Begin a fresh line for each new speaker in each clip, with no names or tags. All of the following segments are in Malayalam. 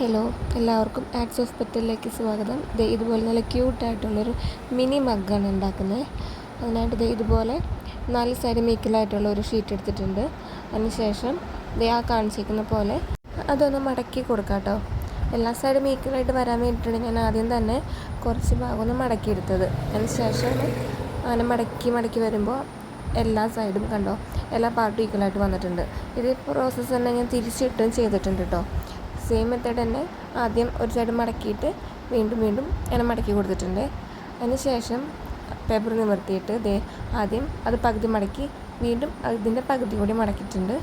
ഹലോ, എല്ലാവർക്കും ആർട്സ് ഹോസ്പിറ്റലിലേക്ക് സ്വാഗതം. ഇതുപോലെ നല്ല ക്യൂട്ടായിട്ടുള്ളൊരു മിനി മഗ്ഗാണ് ഉണ്ടാക്കുന്നത്. അതിനായിട്ട് ഇതുപോലെ 4 സൈഡും ഈക്വലായിട്ടുള്ള ഒരു ഷീറ്റ് എടുത്തിട്ടുണ്ട്. അതിനുശേഷം ആ കാണിച്ചിരിക്കുന്ന പോലെ അതൊന്ന് മടക്കി കൊടുക്കാം കേട്ടോ. എല്ലാ സൈഡും ഈക്വലായിട്ട് വരാൻ വേണ്ടിയിട്ടാണ് ഞാൻ ആദ്യം തന്നെ കുറച്ച് ഭാഗം ഒന്ന് മടക്കിയെടുത്തത്. അതിനുശേഷം അങ്ങനെ മടക്കി വരുമ്പോൾ എല്ലാ സൈഡും കണ്ടോ, എല്ലാ പാർട്ടും ഈക്വലായിട്ട് വന്നിട്ടുണ്ട്. ഇത് പ്രോസസ്സ് തന്നെ ഞാൻ തിരിച്ചിട്ടും ചെയ്തിട്ടുണ്ട് കേട്ടോ. സെയിം മെത്തേഡ് തന്നെ ആദ്യം ഒരു സൈഡ് മടക്കിയിട്ട് വീണ്ടും ഇങ്ങനെ മടക്കി കൊടുത്തിട്ടുണ്ട്. അതിന് ശേഷം പേപ്പർ നിവർത്തിയിട്ട് ആദ്യം അത് പകുതി മടക്കി വീണ്ടും അതിൻ്റെ പകുതി കൂടി മടക്കിയിട്ടുണ്ട്.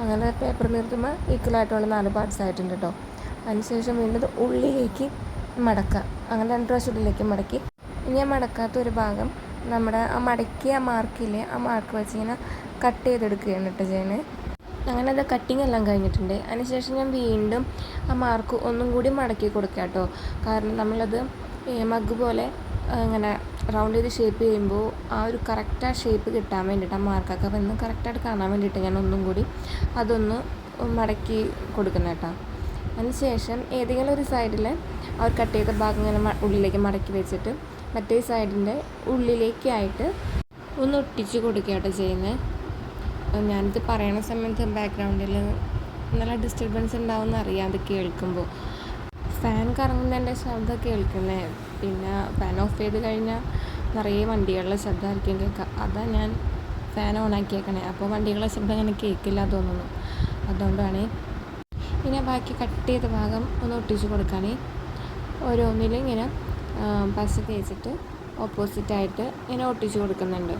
അങ്ങനെ പേപ്പർ നിവർത്തുമ്പോൾ ഈക്വലായിട്ടുള്ള 4 പാർട്സ് ആയിട്ടുണ്ട് കേട്ടോ. അതിനുശേഷം വീണ്ടും ഉള്ളിലേക്ക് മടക്കുക. അങ്ങനെ 2 പ്രാവശ്യം ഉള്ളിലേക്ക് മടക്കി ഇനി ആ മടക്കാത്ത ഒരു ഭാഗം നമ്മുടെ ആ മടക്കിയ മാർക്കില്ലേ, ആ മാർക്ക് വെച്ച് ഇങ്ങനെ കട്ട് ചെയ്തെടുക്കുകയാണ് കേട്ടോ ചെയ്യുന്നത്. അങ്ങനെ അത് കട്ടിങ് എല്ലാം കഴിഞ്ഞിട്ടുണ്ട്. അതിനുശേഷം ഞാൻ വീണ്ടും ആ മാർക്ക് ഒന്നും കൂടി മടക്കി കൊടുക്കുക കേട്ടോ. കാരണം നമ്മളത് മഗ് പോലെ ഇങ്ങനെ റൗണ്ട് ചെയ്ത് ഷേപ്പ് ചെയ്യുമ്പോൾ ആ ഒരു കറക്റ്റ് ആ ഷേപ്പ് കിട്ടാൻ വേണ്ടിയിട്ട്, ആ മാർക്കൊക്കെ വന്ന് കറക്റ്റായിട്ട് കാണാൻ വേണ്ടിയിട്ട് ഞാൻ ഒന്നും കൂടി അതൊന്ന് മടക്കി കൊടുക്കണം കേട്ടോ. അതിനുശേഷം ഏതെങ്കിലും ഒരു സൈഡിൽ ആ ഒരു കട്ട് ചെയ്ത ഭാഗം ഇങ്ങനെ ഉള്ളിലേക്ക് മടക്കി വെച്ചിട്ട് മറ്റേ സൈഡിൻ്റെ ഉള്ളിലേക്കായിട്ട് ഒന്ന് ഒട്ടിച്ച് കൊടുക്കുക കേട്ടോ ചെയ്യുന്നത്. ഞാനിത് പറയുന്ന സമയത്ത് ബാക്ക്ഗ്രൗണ്ടിൽ നല്ല ഡിസ്റ്റർബൻസ് ഉണ്ടാവുമെന്ന് അറിയാം അത് കേൾക്കുമ്പോൾ. ഫാൻ കറങ്ങുന്നതിൻ്റെ ശബ്ദം കേൾക്കുന്നത്, പിന്നെ ഫാൻ ഓഫ് ചെയ്ത് കഴിഞ്ഞാൽ നിറയെ വണ്ടികളുടെ ശബ്ദമായിരിക്കും കേൾക്കുക. അതാണ് ഞാൻ ഫാൻ ഓണാക്കിയേക്കണേ. അപ്പോൾ വണ്ടികളുടെ ശബ്ദം അങ്ങനെ കേൾക്കില്ല തോന്നുന്നു, അതുകൊണ്ടാണ്. ഇനി ബാക്കി കട്ട് ചെയ്ത ഭാഗം ഒന്ന് ഒട്ടിച്ച് കൊടുക്കുകയാണ്. ഓരോന്നിലും ഇങ്ങനെ പശ തേച്ചിട്ട് ഓപ്പോസിറ്റായിട്ട് ഇങ്ങനെ ഒട്ടിച്ച് കൊടുക്കുന്നുണ്ട്.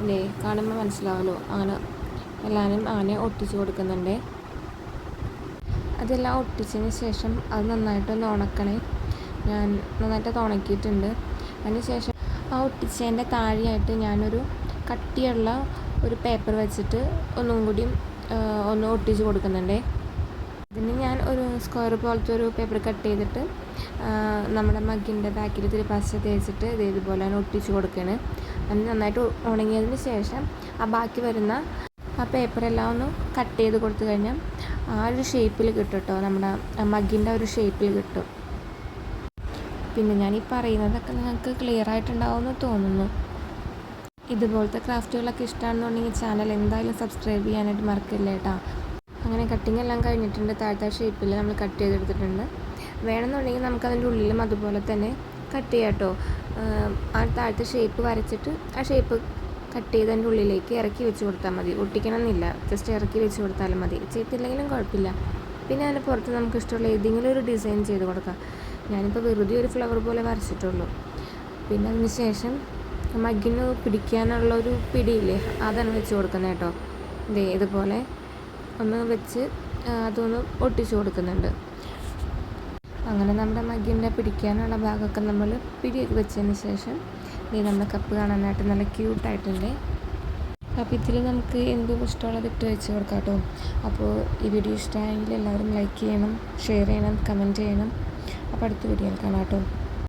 അല്ലേ, കാണുമ്പോൾ മനസ്സിലാവുമല്ലോ. അങ്ങനെ എല്ലാവരും അങ്ങനെ ഒട്ടിച്ച് കൊടുക്കുന്നുണ്ട്. അതെല്ലാം ഒട്ടിച്ചതിന് ശേഷം അത് നന്നായിട്ടൊന്ന് ഉണക്കണേ. ഞാൻ നന്നായിട്ട് ഉണക്കിയിട്ടുണ്ട്. അതിന് ശേഷം ആ ഒട്ടിച്ചതിൻ്റെ താഴെയായിട്ട് ഞാനൊരു കട്ടിയുള്ള ഒരു പേപ്പർ വെച്ചിട്ട് ഒന്നും കൂടി ഒന്ന് ഒട്ടിച്ച് കൊടുക്കുന്നുണ്ട്. ഇതിന് ഞാൻ ഒരു സ്ക്വയർ പോലത്തെ ഒരു പേപ്പർ കട്ട് ചെയ്തിട്ട് നമ്മുടെ മഗ്ഗിൻ്റെ ബാക്കിൽ ഇത്തിരി പശ തേച്ചിട്ട് ഇതുപോലെ ഒട്ടിച്ച് കൊടുക്കുകയാണ്. അത് നന്നായിട്ട് ഉണങ്ങിയതിന് ശേഷം ആ ബാക്കി വരുന്ന ആ പേപ്പറെല്ലാം ഒന്ന് കട്ട് ചെയ്ത് കൊടുത്തു കഴിഞ്ഞാൽ ആ ഒരു ഷേപ്പിൽ കിട്ടും കേട്ടോ. നമ്മുടെ മഗ്ഗിൻ്റെ ഒരു ഷേപ്പിൽ കിട്ടും. പിന്നെ ഞാൻ ഈ പറയുന്നതൊക്കെ നിങ്ങൾക്ക് ക്ലിയർ ആയിട്ടുണ്ടാവുമെന്ന് തോന്നുന്നു. ഇതുപോലത്തെ ക്രാഫ്റ്റുകളൊക്കെ ഇഷ്ടമാണെന്നുണ്ടെങ്കിൽ ചാനൽ എന്തായാലും സബ്സ്ക്രൈബ് ചെയ്യാനായിട്ട് മറക്കില്ല കേട്ടോ. അങ്ങനെ കട്ടിങ് എല്ലാം കഴിഞ്ഞിട്ടുണ്ട്. താഴത്തെ ഷേപ്പിൽ നമ്മൾ കട്ട് ചെയ്തെടുത്തിട്ടുണ്ട്. വേണമെന്നുണ്ടെങ്കിൽ നമുക്കതിൻ്റെ ഉള്ളിലും അതുപോലെ തന്നെ കട്ട് ചെയ്യാം കേട്ടോ. ആ താഴത്തെ ഷേപ്പ് വരച്ചിട്ട് ആ ഷേപ്പ് കട്ട് ചെയ്തതിൻ്റെ ഉള്ളിലേക്ക് ഇറക്കി വെച്ച് കൊടുത്താൽ മതി. ഒട്ടിക്കണമെന്നില്ല, ജസ്റ്റ് ഇറക്കി വെച്ച് കൊടുത്താലും മതി. ചെയ്തില്ലെങ്കിലും കുഴപ്പമില്ല. പിന്നെ അതിന് പുറത്ത് നമുക്ക് ഇഷ്ടമുള്ള ഏതെങ്കിലും ഒരു ഡിസൈൻ ചെയ്ത് കൊടുക്കാം. ഞാനിപ്പോൾ വെറുതെ ഒരു ഫ്ലവർ പോലെ വരച്ചിട്ടുള്ളൂ. പിന്നെ അതിന് ശേഷം മഗ്ഗിന് പിടിക്കാനുള്ള ഒരു പിടിയില്ലേ, അതാണ് വെച്ച് കൊടുക്കുന്നത് കേട്ടോ. ഇതുപോലെ ഒന്ന് വെച്ച് അതൊന്ന് ഒട്ടിച്ച് കൊടുക്കുന്നുണ്ട്. അങ്ങനെ നമ്മുടെ മഗ്ഗിൻ്റെ പിടിക്കാനുള്ള ഭാഗമൊക്കെ നമ്മൾ പിടിയൊക്കെ വെച്ചതിന് ശേഷം നമ്മുടെ കപ്പ് കാണാനായിട്ട് നല്ല ക്യൂട്ടായിട്ടുണ്ട്. അപ്പോൾ ഇതിൽ നമുക്ക് എന്തും ഇഷ്ടമുള്ളത് ഇട്ട് വെച്ച് കൊടുക്കാം കേട്ടോ. അപ്പോൾ ഈ വീഡിയോ ഇഷ്ടമായെങ്കിൽ എല്ലാവരും ലൈക്ക് ചെയ്യണം, ഷെയർ ചെയ്യണം, കമൻറ്റ് ചെയ്യണം. അപ്പോൾ അടുത്ത വീഡിയോയിൽ കാണാം കേട്ടോ.